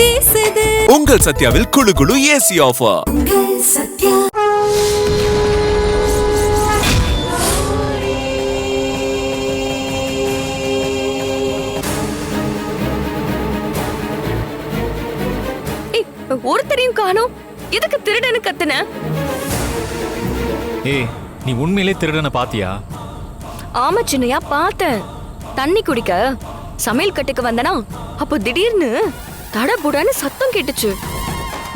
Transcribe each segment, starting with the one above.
வீசுது. உங்கள் சத்யாவில் குளு குளு ஏசி ஆஃபர். சத்யா. ஒருத்தரையும் காணோம். எதுக்கு திருடனு கத்துன? ஏய், நீ உண்மையிலே திருடனை பாத்தியா? ஆமா சின்னையா, பார்த்தேன். தண்ணி குடிக்க சமையல் கட்டுக்கு வந்தனா, அப்போ திடீர்னு தடபுடன்னு சத்தம் கேட்டுச்சு.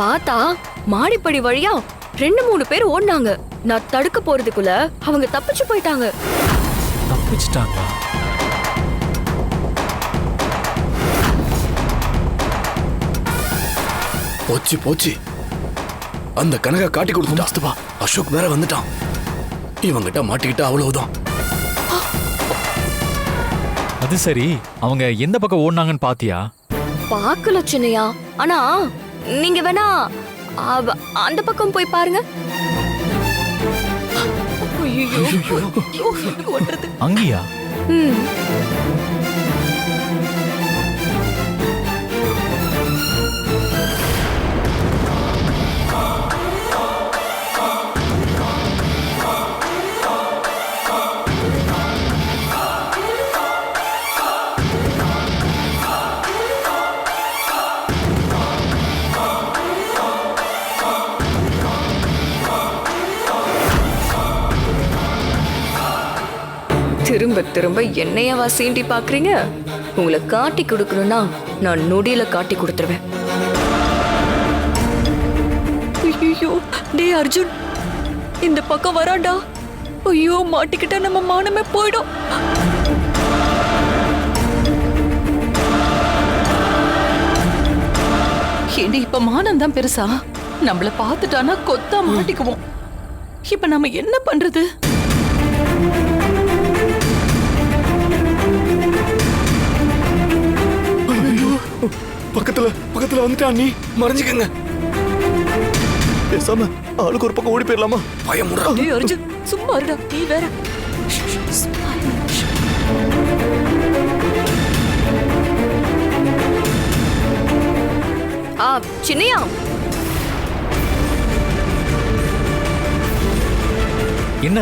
பார்த்தா மாடிப்படி வழியா 2-3 பேர் ஓடினாங்க. நான் தடுக்க போறதுக்குள்ள அவங்க தப்பிச்சு போயிட்டாங்க. தப்பிச்சிட்டாங்க? போச்சு போச்சு. அந்த கனகா காட்டி கொடுத்துட்டா. அசோக் வேற வந்துட்டான். இவங்கிட்ட மாட்டிக்கிட்டா அவ்வளவுதான். அது சரி, அவங்க எந்த பக்கம் ஓடுனாங்கன்னு பாத்தியா? பாக்கல சின்னையா, ஆனா நீங்க வேணா அந்த பக்கம் போய் பாருங்க. அங்கயா? திரும்ப திரும்ப என்னையவா சீண்டி பாக்குறீங்க? உங்களை காட்டி கொடுக்கணும்னா நான் நொடியில காட்டி கொடுத்துருவேன். ஐயோ, டே அர்ஜுன், இந்த பக்கம் வராண்டா. ஐயோ, மாட்டிக்கிட்டா நம்ம மானமே போயிடும். ஏண்டி, இப்ப மானம் தான் பெருசா? நம்மள பாத்துட்டானா கொத்தா மாட்டிக்குவோம். இப்ப நம்ம என்ன பண்றது? பக்கத்துல வந்துட்டா. நீ மறைஞ்சுக்கங்க. பேசாம ஆளுக்கு ஒரு பக்கம் ஓடி போயிடலாமா? பயமுடா. டேய் அர்ஜுன், சும்மா இருடா. நீ வேற. சின்னையா, என்ன?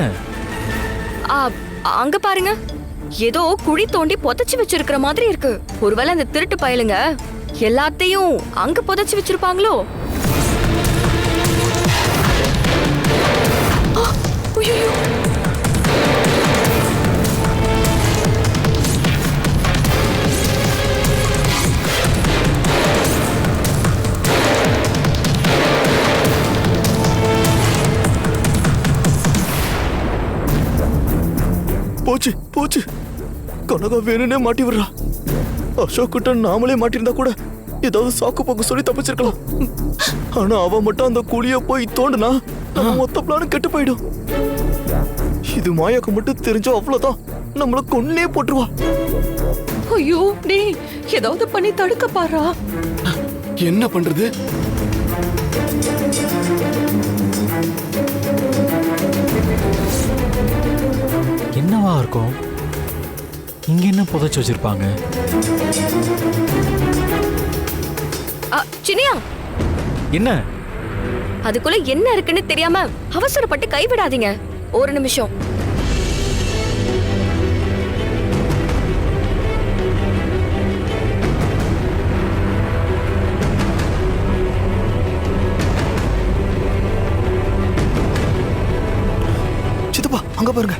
அங்க பாருங்க, ஏதோ குழி தோண்டி புதைச்சு வச்சிருக்கிற மாதிரி இருக்கு. ஒருவேளை அந்த திருட்டு பயலுங்க எல்லாத்தையும் அங்க புதைச்சு வச்சிருப்பாங்களோ? போச்சு போச்சு. கனகா வேணும்னே மாட்டி விடுறா. அசோக் கிட்ட நாமளே மாட்டிருந்தா கூட ஏதாவது சாக்கு போக்கு சொல்லி தப்பிச்சிருக்கலாம். ஆனா அவ மட்டும் அந்த குழிய போய் தோண்டுனா நம்ம மொத்த பிளானும் கெட்டு போயிடும். இது மாயாக்கு மட்டும் தெரிஞ்சா அவ்வளவுதான், நம்மள கொன்னே போட்டுருவா. ஐயோ, டேய், ஏதாவது பண்ணி தடுக்க பாரா. என்ன பண்றது? என்னவா இருக்கும்? இங்க என்ன புதைச்சு வச்சிருப்பாங்க? சின்னையா, என்ன? அதுக்குள்ள என்ன இருக்குன்னு தெரியாம அவசரப்பட்டு கைவிடாதீங்க. ஒரு நிமிஷம். சித்தப்பா, அங்க பாருங்க.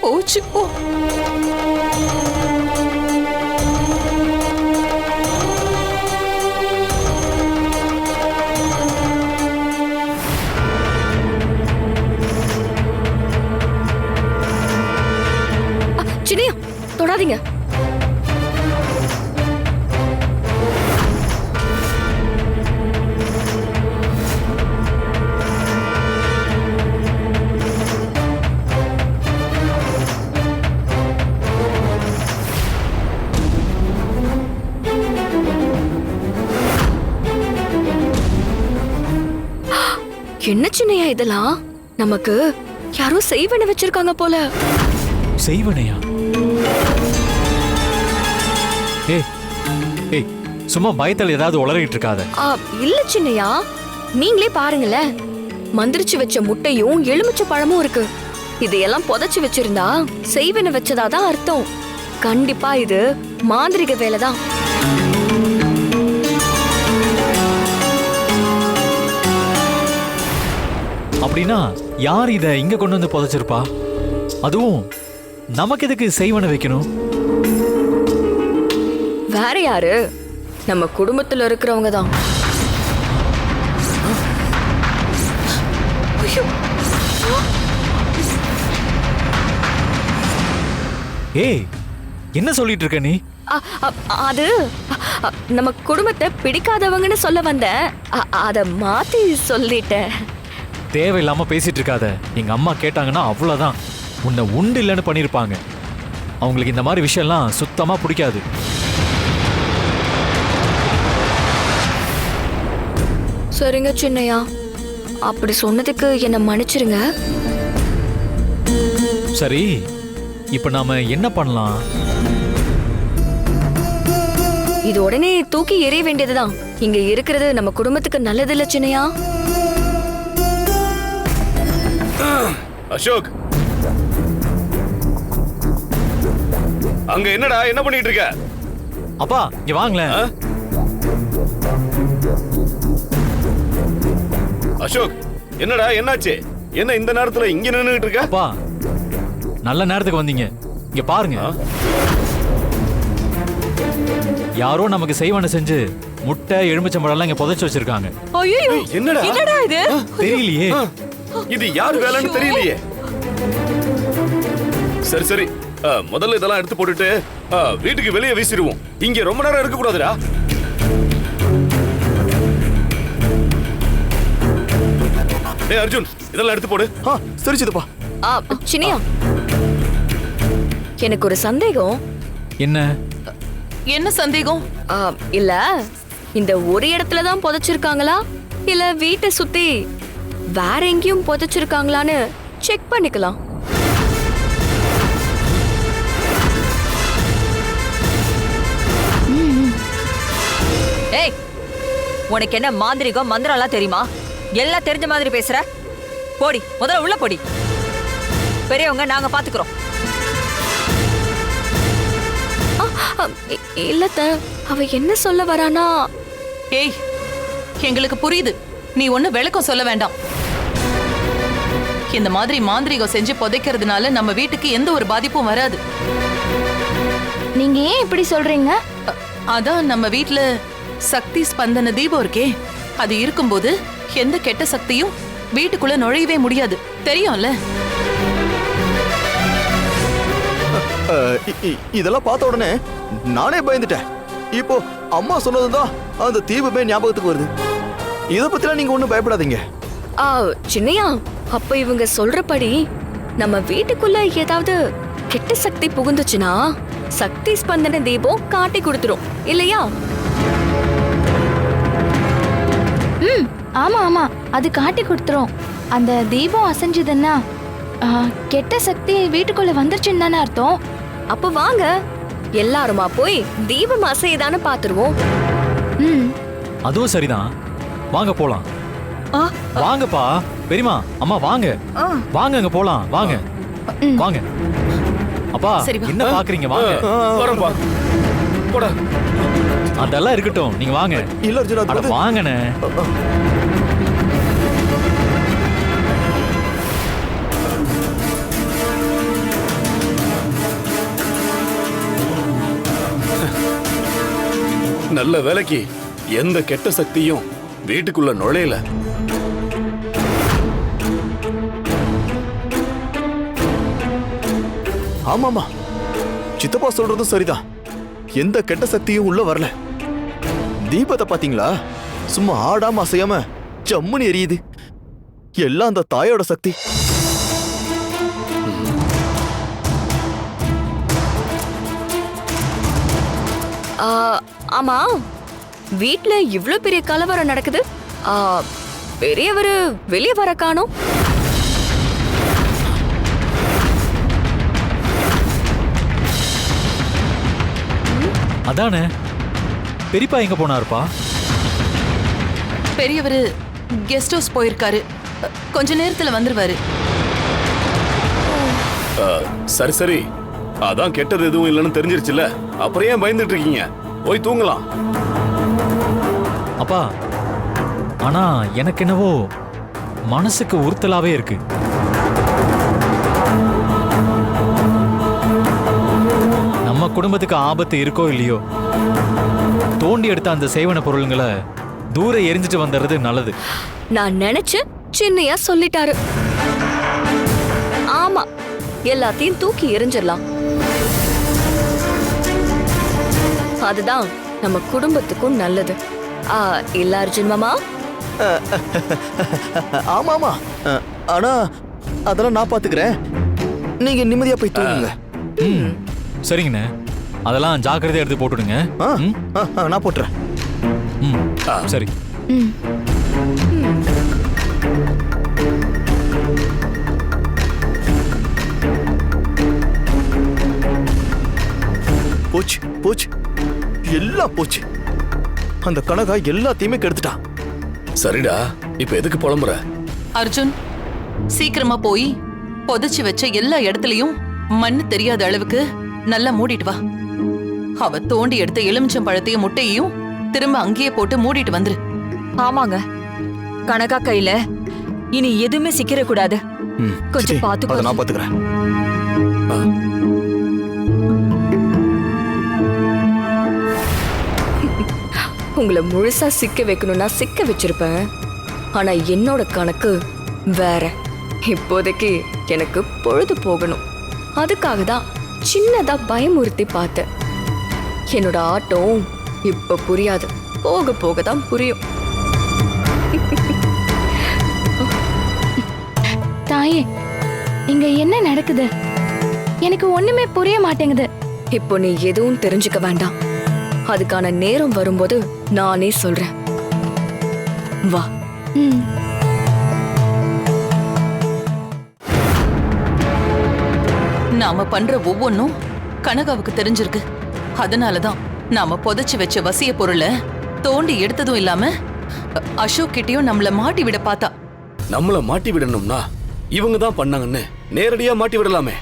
போச்சு போ. சின்னையா, தொடாதீங்க. என்ன சின்னையா இதெல்லாம்? நமக்கு யாரோ செய்வன வச்சிருக்காங்க போல. செய்வனையா? ஏய் ஏய், சும்மா பயத்தில் ஏதாவது உளறிட்டு இருக்காத. இல்ல சின்னையா, நீங்களே பாருங்களேன். மந்திரிச்சு வச்ச முட்டையும் எலுமிச்சை பழமும் இருக்கு. இதையெல்லாம் புதைச்சு வச்சிருந்தா செய்வன வச்சதாதான் அர்த்தம். கண்டிப்பா இது மாந்திரிக வேலைதான். அப்படின்னா யார் இத இங்க கொண்டு வந்து புதைச்சிருப்பா? அதுவும் நமக்கு எதுக்கு செய்வன வைக்கணும்? வேற யாரு? நம்ம குடும்பத்துல இருக்கிறவங்க தான். ஏய், என்ன சொல்லிட்டு இருக்க நீ? அது நம்ம குடும்பத்தை பிடிக்காதவங்கன்னு சொல்ல வந்தேன். அத மாத்தி சொல்லிட்டேன். தேவையில்லாம பேசிட்டு இருக்காத. எங்க அம்மா கேட்டாங்கன்னா அவ்வளவுதான், உன்னை உண்டு இல்லைன்னு பண்ணிருப்பாங்க. அவங்களுக்கு இந்த மாதிரி விஷயம்லாம் சுத்தமா பிடிக்காது. சரிங்க சின்னையா, அப்படி சொன்னதுக்கு என்ன மன்னிச்சிருங்க. சரி, இப்ப நாம என்ன பண்ணலாம்? இது உடனே தூக்கி எறிய வேண்டியதுதான். இங்க இருக்கிறது நம்ம குடும்பத்துக்கு நல்லது இல்ல சின்னையா. அசோக், அங்க என்னடா, என்ன பண்ணிட்டு இருக்க? அப்பா இங்க வாங்களேன். அசோக், என்னடா, என்னாச்சு? என்ன இந்த நேரத்துல இங்க நின்னுட்டு இருக்க? அப்பா, நல்ல நேரத்துக்கு வந்தீங்க. இங்க பாருங்க, யாரோ நமக்கு செய்வன செஞ்சு முட்டை எலுமிச்சம்பழம் இங்க புதைச்சு வச்சிருக்காங்க. ஐயோ, என்னடா என்னடா இது? தெரியலையே. இது யார் வேலைன்னு தெரியலையே. சரி சரி, முதல்ல இதெல்லாம் எடுத்து போட்டுட்டு வீட்டுக்கு வெளியே வீசிடுவோம். இங்க ரொம்ப நேரம் இருக்க கூடாதுடா. டேய் அர்ஜுன், இதெல்லாம் எடுத்து போடு. சரி சித்தப்பா. சின்னையா, எனக்கு ஒரு சந்தேகம். என்ன? என்ன சந்தேகம்? இல்ல, இந்த ஒரு இடத்துல தான் புதைச்சிருக்காங்களா இல்ல வீட்டை சுத்தி வேற எங்கேயும் புதைச்சிருக்காங்களான்னு செக் பண்ணிக்கலாம். ஏய், உனக்கு என்ன மாந்திரிகம் மந்திரம் எல்லாம் தெரியுமா? எல்லாம் தெரிஞ்ச மாதிரி பேசுற. போடி, முதல்ல உள்ள போடி. பெரியவங்க நாங்க பாத்துக்கிறோம். இல்லத்த, அவ என்ன சொல்ல வரானா? ஏய், எங்களுக்கு புரியுது. நீ ஒண்ணு விளக்கம் சொல்ல வேண்டாம். இந்த மாதிரி மாந்திரிகம் செஞ்சு புதைக்கிறதுனால நம்ம வீட்டுக்கு எந்த ஒரு பாதிப்பும் வராது. நீங்க ஏன் இப்படி சொல்றீங்க? அதான் நம்ம வீட்ல சக்தி ஸ்பந்தன தீபம் இருக்கே, அது இருக்கும்போது எந்த கெட்ட சக்தியும் வீட்டுக்குள்ள நுழையவே முடியாது. தெரியும்ல? இதெல்லாம் பார்த்த உடனே நானே பயந்துட்டேன். இப்போ அம்மா சொன்னதுதான் அந்த தீபமே ஞாபகத்துக்கு வருது. இத பத்திலாம் நீங்க ஒண்ணும் பயப்படாதீங்க. சின்னையா, அப்ப இவங்க சொல்றபடி நம்ம வீட்டுக்குள்ள ஏதாவது கெட்ட சக்தி புகுந்துச்சுன்னா சக்தி ஸ்பந்தன தீபம் காட்டி கொடுத்துரும் இல்லையா? ஆமா ஆமா, அது காட்டி கொடுத்துரும். அந்த தீபம் அசைஞ்சதுன்னா கெட்ட சக்தி வீட்டுக்குள்ள வந்துருச்சுன்னு தானே அர்த்தம். அப்ப வாங்க எல்லாருமா போய் தீபம் அசையுதான்னு பாத்துருவோம். அதுவும் சரிதான், வாங்க போலாம். வாங்கப்பா, பெரியமா, அம்மா வாங்க வாங்க, அங்க போலாம். வாங்க வாங்க. அப்பா, என்ன பாக்குறீங்க? வாங்க. வரேன்பா. போடா. அதெல்லாம் இருக்கட்டும், நீங்க வாங்க. இல்ல அர்ஜுன், அது வாங்கண்ணே. நல்ல வேலைக்கு எந்த கெட்ட சக்தியும் வீட்டுக்குள்ள நுழையல. ஆமாமா, சித்தப்பா சொல்றதும் சரிதான். எந்த கெட்ட சக்தியும் உள்ள வரல. தீபத்தை பாத்தீங்களா? சும்மா ஆடாம அசையாம ஜம்முன்னு எரியுது. எல்லாம் அந்த தாயோட சக்தி. ஆமா, வீட்ல இவ்ளோ பெரிய கலவரம் நடக்குது. பெரியவரு வெளியே வர காணோம். அதானே பெரியப்பா எங்க போனாருப்பா? பெரியவர் கெஸ்ட் ஹவுஸ் போயிருக்காரு. கொஞ்ச நேரத்துல வந்துருவாரு. சரி சரி, அதான் கெட்டது எதுவும் இல்லைன்னு தெரிஞ்சிருச்சுல, அப்புறம் ஏன் பயந்துட்டு இருக்கீங்க? போய் தூங்கலாம். அப்பா ஆனா எனக்கு என்னவோ மனசுக்கு உறுத்தலாவே இருக்கு. நம்ம குடும்பத்துக்கு ஆபத்து இருக்கோ இல்லையோ, தோண்டி எடுத்த அந்த சேவன பொருளுங்களை தூர எரிஞ்சிட்டு வந்துடுறது நல்லது. நான் நினைச்சு சின்னையா சொல்லிட்டாரு. ஆமா, எல்லாத்தையும் தூக்கி எரிஞ்சிடலாம். அதுதான் நம்ம குடும்பத்துக்கும் நல்லது. இல்ல அர்ஜுன் மாமா? ஆமா ஆமா. ஆனா அதெல்லாம் நான் பாத்துக்கிறேன். நீங்க நிம்மதியா போய் தூங்குங்க. சரிங்கண்ணே, அதெல்லாம் ஜாக்கிரதையா எடுத்து போட்டுடுங்க. நான் போட்டுறேன். சரி. போச்சு போச்சு, எல்லாம் போச்சு. அந்த கனகா எல்லாத்தையுமே கெடுத்துட்டா. சரிடா, இப்ப எதுக்கு புலம்புற? அர்ஜுன், சீக்கிரமா போய் புதைச்சு வச்ச எல்லா இடத்துலயும் மண்ணு தெரியாத அளவுக்கு நல்லா மூடிட்டு வா. அவ தோண்டி எடுத்த எலுமிச்சம் பழத்தையும் முட்டையையும் திரும்ப அங்கேயே போட்டு மூடிட்டு வந்துரு. ஆமாங்க, கனகா கையில இனி எதுவுமே சிக்கிர கூடாது. கொஞ்சம் பாத்துக்கோ. நான் பாத்துக்கிறேன். உங்களை முழுசா சிக்க வைக்கணும்னா சிக்க வச்சிருப்பேன். ஆனா என்னோட கணக்கு வேற. இப்போதைக்கு எனக்கு பொழுது போகணும். அதுக்காக தான் சின்னதா பயமுறுத்தி பார்த்தேன். என்னோட ஆட்டம் இப்ப புரியாது, போக போக தான் புரியும். தாயே, இங்க என்ன நடக்குது? எனக்கு ஒண்ணுமே புரிய மாட்டேங்குது. இப்போ நீ எதுவும் தெரிஞ்சுக்க வேண்டாம். அதுக்கான நேரம் வரும்போது நானே சொல்றேன். வா. நாம பண்ற ஒவ்வொன்னும் கனகாவுக்கு தெரிஞ்சிருக்கு. அதனாலதான் நாம புதைச்சு வச்ச வசிய பொருளை தோண்டி எடுத்ததும் இல்லாம அசோக் கிட்டயும் நம்மள மாட்டி விட பார்த்தா. நம்மள மாட்டி விடணும்னா இவங்க தான் பண்ணாங்கன்னு நேரடியா மாட்டி விடலாமே.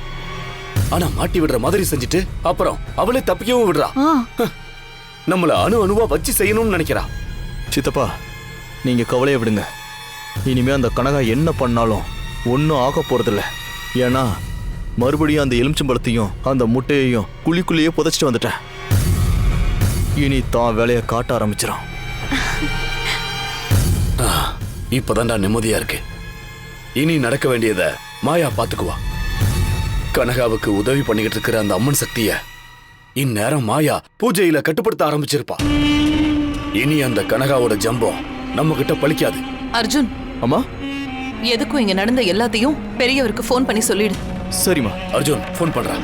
ஆனா மாட்டி விடுற மாதிரி செஞ்சுட்டு அப்புறம் அவளே தப்பிக்கவும் விடுறா. நம்மள அணு அணுவா வச்சு செய்யணும்னு நினைக்கிறா. சித்தப்பா, நீங்க கவலையை விடுங்க. இனிமே அந்த கனகா என்ன பண்ணாலும் ஒன்னும் ஆக போறதில்ல. ஏன்னா மறுபடியும் அந்த எலுமிச்சம்பழத்தையும் அந்த முட்டையையும் குழிக்குள்ளேயே புதைச்சிட்டு வந்துட்டேன். இனி தான் வேலையை காட்ட ஆரம்பிச்சிடும். இப்பதான்டா நிம்மதியா இருக்கு. இனி நடக்க வேண்டியத மாயா பாத்துக்குவா. கனகாவுக்கு உதவி பண்ணிக்கிட்டு இருக்கிற அந்த அம்மன் சக்திய இந்நேரம் மாயா பூஜையில கட்டுப்படுத்த ஆரம்பிச்சிருப்பா. இனி அந்த கனகாவோட ஜம்பம் நம்ம கிட்ட பலிக்காது. அர்ஜுன், அம்மா, எதுக்கும் இங்க நடந்த எல்லாத்தையும் பெரியவருக்கு ஃபோன் பண்ணி சொல்லிடு. சரிம்மா. அர்ஜுன் ஃபோன் பண்றா.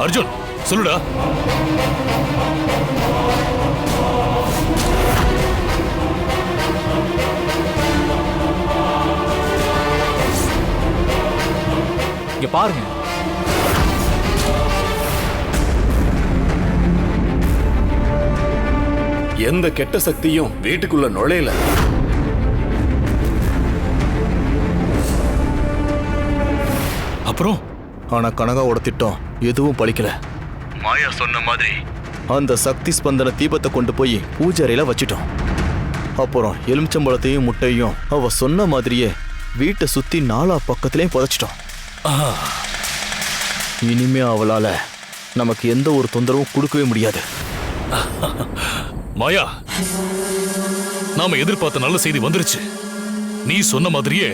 அர்ஜுன் சொல்லுடா. இங்க பாருங்க, எந்த கெட்ட சக்தியும் வீட்டுக்குள்ள நுழையல. அப்புறம் ஆனா கனகாவோட திட்டம் எதுவும் பலிக்கல. மாயா சொன்ன மாதிரி அந்த சக்தி ஸ்பந்தன தீபத்தை கொண்டு போய் பூஜை அறையில வச்சிட்டோம். அப்புறம் எலுமிச்சம்பழத்தையும் முட்டையும் அவ சொன்ன மாதிரியே வீட்டை சுத்தி நாலா பக்கத்திலையும் புதைச்சிட்டோம். இனிமே அவளால நமக்கு எந்த ஒரு தொந்தரவும் கொடுக்கவே முடியாது. மாயா, நாம எதிர்பார்த்த நல்ல செய்தி வந்துருச்சு. நீ சொன்ன மாதிரியே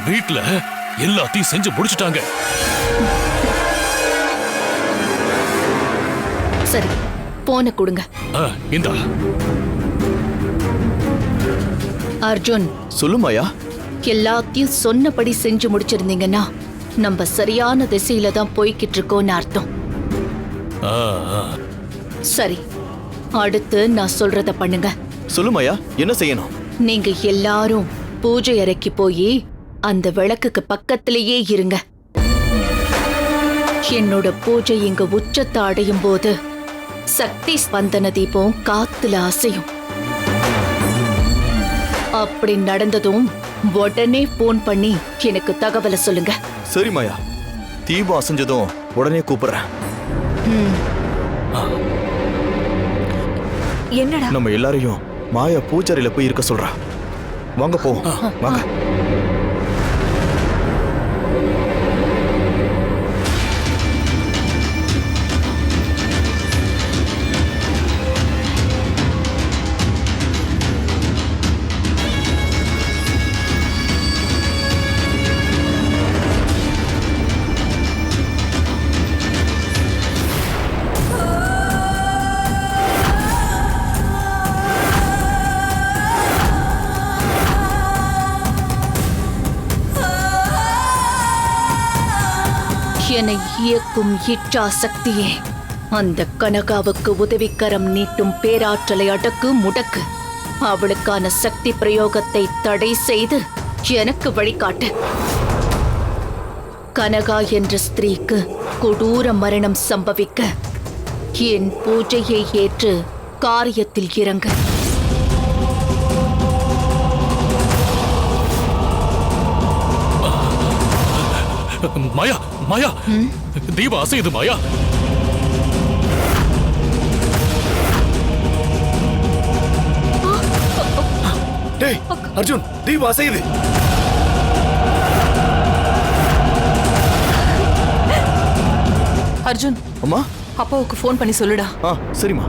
வீட்ல எல்லாத்தையும் செஞ்சு முடிச்சிட்டாங்க. சரி, போன கொடுங்க. இந்தா. அர்ஜுன், சொல்லு மாயா. எல்லாத்தையும் சொன்னபடி செஞ்சு முடிச்சிருந்தீங்கன்னா நம்ம சரியான திசையில தான் போய்கிட்டு இருக்கோம்னு அர்த்தம். ஆ, ஆ. சரி, அடுத்து நான் சொல்றத பண்ணுங்க. சொல்லு மாயா, என்ன செய்யணும்? நீங்க எல்லாரும் பூஜை அறைக்கு போய் அந்த விளக்குக்கு பக்கத்திலேயே இருங்க. என்னோட பூஜை இங்க உச்சத்தை அடையும் போது சக்தி ஸ்பந்தன தீபம் காத்துல அசையும். அப்படி நடந்ததும் உடனே போன் பண்ணி எனக்கு தகவலை சொல்லுங்க. சரி மாயா, தீபம் அசைஞ்சதும் உடனே கூப்பிடுறேன். என்னடா நம்ம எல்லாரையும் மாயா பூஜாரியில போய் இருக்க சொல்றா. வாங்க போவோம், வாங்க. என்னை இயக்கும் இச்சா சக்தியே, அந்த கனகாவுக்கு உதவிக்கரம் நீட்டும் பேராற்றலை அடக்கு முடக்கு. அவளுக்கான சக்தி பிரயோகத்தை தடை செய்து எனக்கு வழிகாட்டு. கனகா என்ற ஸ்திரீக்கு கொடூர மரணம் சம்பவிக்க என் பூஜையை ஏற்று காரியத்தில் இறங்க. மாயா, மாயா, தீபம் அசையுது மாயா. டேய் அர்ஜுன், தீபம் அசையுது. அர்ஜுன், அம்மா. அப்பாவுக்கு ஃபோன் பண்ணி சொல்லுடா. ஆ, சரிம்மா.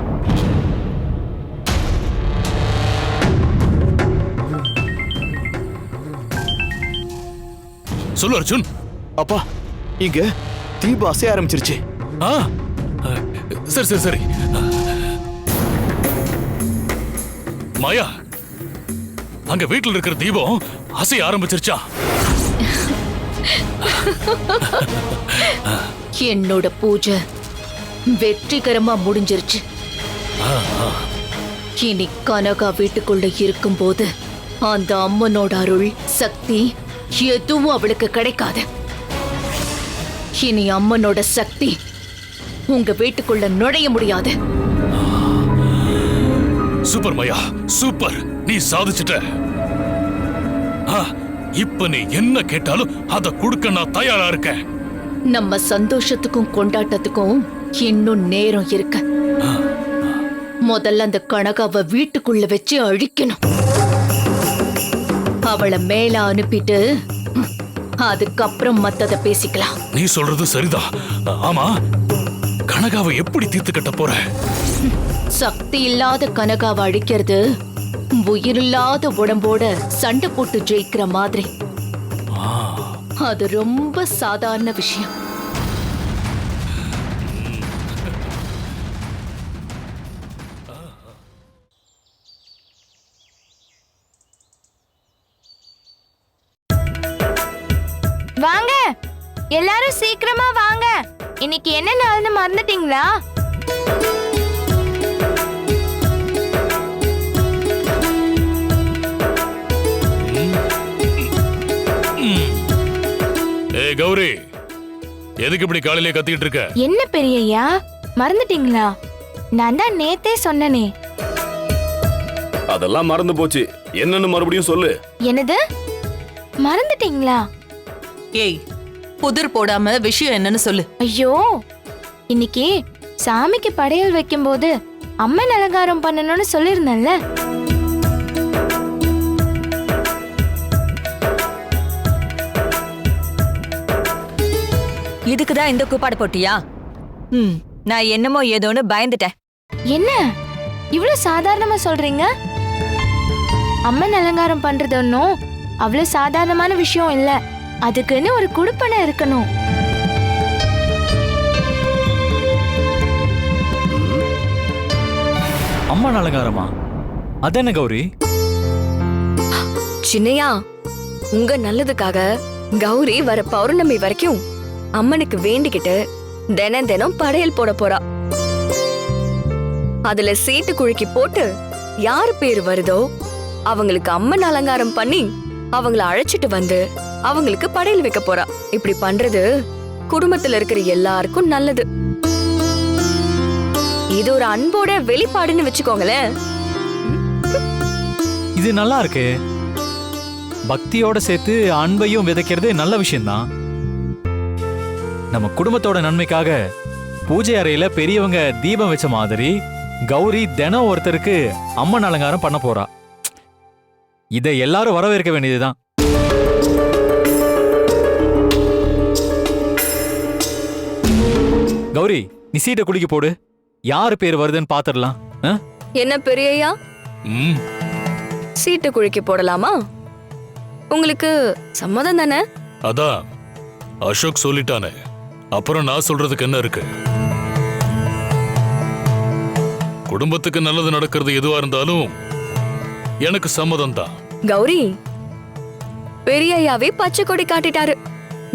சொல்லு அர்ஜுன். அப்பா, இங்க தீபம் அசைய ஆரம்பிச்சிருச்சு. ஆ, சரி சரி சரி. மாயா, அங்க வீட்டுல இருக்கிற தீபம் அசைய ஆரம்பிச்சிருச்சா? என்னோட பூஜை வெற்றிகரமா முடிஞ்சிருச்சு. இனி கனகா வீட்டுக்குள்ள இருக்கும்போது அந்த அம்மனோட அருள் சக்தி எதுவும் அவளுக்கு கிடைக்காது. இனி அம்மனோட சக்தி உங்க வீட்டுக்குள்ள நுழைய முடியாது. சூப்பர் மாயா, சூப்பர். நீ சாதிச்சிட்ட. இப்ப நீ என்ன கேட்டாலும் அத கொடுக்க நான் தயாரா இருக்கேன். நம்ம சந்தோஷத்துக்கும் கொண்டாட்டத்துக்கும் இன்னும் நேரம் இருக்கு. முதல்ல அந்த கனகாவை வீட்டுக்குள்ள வச்சு அழிக்கணும். அவளை மேல அனுப்பிட்டு அதுக்கப்புறம் மத்தத பேசிக்கலாம். நீ சொல்றது சரிதான். ஆமா, கனகாவை எப்படி தீர்த்து கட்ட போற? சக்தி இல்லாத கனகாவை அழிக்கிறது உயிரில்லாத உடம்போட சண்டை போட்டு ஜெயிக்கிற மாதிரி. அது ரொம்ப சாதாரண விஷயம். வாங்க எல்லாரும் சீக்கிரமா வாங்க. இன்னைக்கு என்ன நாள்னு மறந்துட்டீங்களா? ஏய் கௌரி, எதுக்கு இப்படி காலையிலே கத்திட்டு இருக்க? என்ன பெரியய்யா, மறந்துட்டீங்களா? நான் தான் நேத்தே சொன்னனே. அதெல்லாம் மறந்து போச்சு. என்னன்னு மறுபடியும் சொல்லு. என்னது, மறந்துட்டீங்களா? ஏய், புதிர் போடாம விஷயம் என்னன்னு சொல்லு. ஐயோ, இன்னைக்கு சாமிக்கு படையல் வைக்கும்போது அம்மன் அலங்காரம் பண்ணணும்னு சொல்லிருந்தேன்ல. இதுக்குதான் இந்த கூப்பாடு போட்டியா? நான் என்னமோ ஏதோன்னு பயந்துட்டேன். என்ன இவ்வளவு சாதாரணமா சொல்றீங்க? அம்மன் அலங்காரம் பண்றது ஒன்னும் அவ்வளவு சாதாரணமான விஷயம் இல்ல. அதுக்குன்னு ஒரு குடுப்பனை இருக்கணும். அம்மன் அலங்காரமா? அதென்ன கௌரி? சின்னையா, உங்க நல்லதுக்காக கௌரி வர பௌர்ணமி வரைக்கும் அம்மனுக்கு வேண்டிக்கிட்டு தினம் தினம் படையல் போட போறா. அதுல சீட்டு குலுக்கி போட்டு யார் பேர் வருதோ அவங்களுக்கு அம்மன் அலங்காரம் பண்ணி அவங்கள அழைச்சிட்டு வந்து அவங்களுக்கு படையல் வைக்க போறா. இப்படி பண்றது குடும்பத்துல இருக்கிற எல்லாருக்கும் நல்லது. இது ஒரு அன்போட வெளிப்பாடுன்னு வச்சுக்கோங்களேன். இது நல்லா இருக்கு. பக்தியோட சேர்த்து அன்பையும் விதைக்கிறது நல்ல விஷயம்தான். நம்ம குடும்பத்தோட நன்மைக்காக பூஜை அறையில பெரியவங்க தீபம் வச்ச மாதிரி கௌரி தினம் ஒருத்தருக்கு அம்மன் அலங்காரம் பண்ண போறா. இதை எல்லாரும் வரவேற்க வேண்டியதுதான். கௌரி, நீ சீட்டை குலுக்கி போடு. யாரு பேர் வருதுன்னு பாத்துடலாம். என்ன பெரியய்யா, ம், சீட்டு குலுக்கி போடலாமா? உங்களுக்கு சம்மதம் தானே? அதான் அசோக் சொல்லிட்டானே, அப்புறம் நான் சொல்றதுக்கு என்ன இருக்கு? குடும்பத்துக்கு நல்லது நடக்கிறது எதுவா இருந்தாலும் எனக்கு சம்மதம் தான். கௌரி, பெரியய்யாவே பச்சை கொடி காட்டிட்டாரு.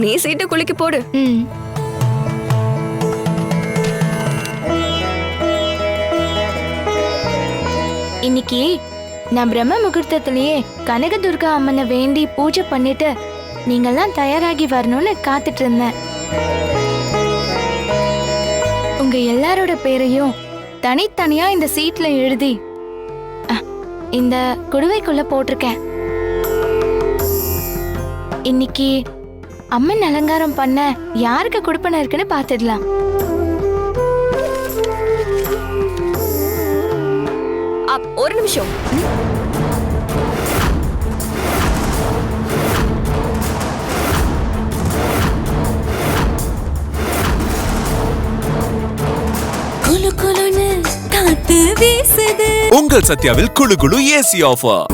நீ சீட்டு குலுக்கி போடு. ம். இன்னைக்கு நான் பிரம்ம முகூர்த்தத்திலேயே கனகதுர்கா அம்மனை வேண்டி பூஜை பண்ணிட்டு நீங்கெல்லாம் தயாராகி வரணும்னு காத்துட்டு இருந்தேன். உங்க எல்லாரோட பேரையும் தனித்தனியா இந்த சீட்ல எழுதி இந்த குடுவைக்குள்ள போட்டிருக்கேன். இன்னைக்கு அம்மன் அலங்காரம் பண்ண யாருக்கு கொடுப்பன இருக்குன்னு பாத்துடலாம். ஒரு நிமிஷம். உங்கள் சத்யாவில் குளு குளு ஏசி ஆஃபர்.